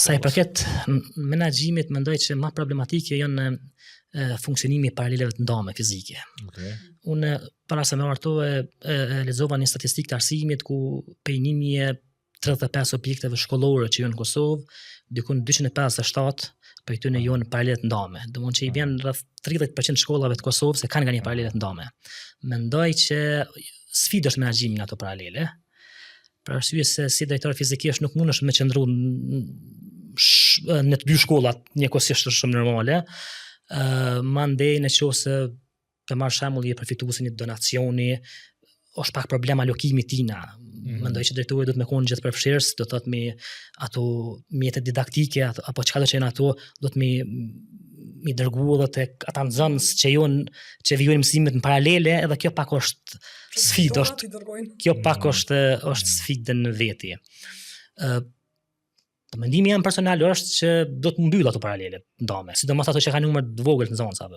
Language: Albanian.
Sa i përket menaxhimit, mendoj që më problematike janë funksionimi i paraleleve të ndame fizike. Okay. Unë para se me martove lexova një statistikë të arsimit ku prej 1035 objekteve shkollore që janë në Kosovë, dikun 257 për këtyre janë paralele të ndame. Domthonjë që i vjen rreth 30% shkollave të Kosovës se kanë nga një paralele të ndame. Mendoj që sfida është menaxhimi nga ato paralele. Për arsye se si drejtor fizikisht nuk mundesh me qëndru në të dy shkollat njëkohësisht, është shumë normale. Mandej nëse të marr shembull i përfituesi një donacioni, është pak problem alokimi tina. Mendoj që drejtori do të më konë gjithë përfshirës, do të thotë me ato mjete didaktike apo çka do të jenë ato, do të mi dërgu edhe tek ata nxënës që vijojnë mësimet në paralele, edhe kjo pak është sfidë, kjo pak është sfidë në veti. Mendimi jam personal është që do të mbyll ato paralele ndame, sidomos ato që kanë numër të vogël të nxënësave.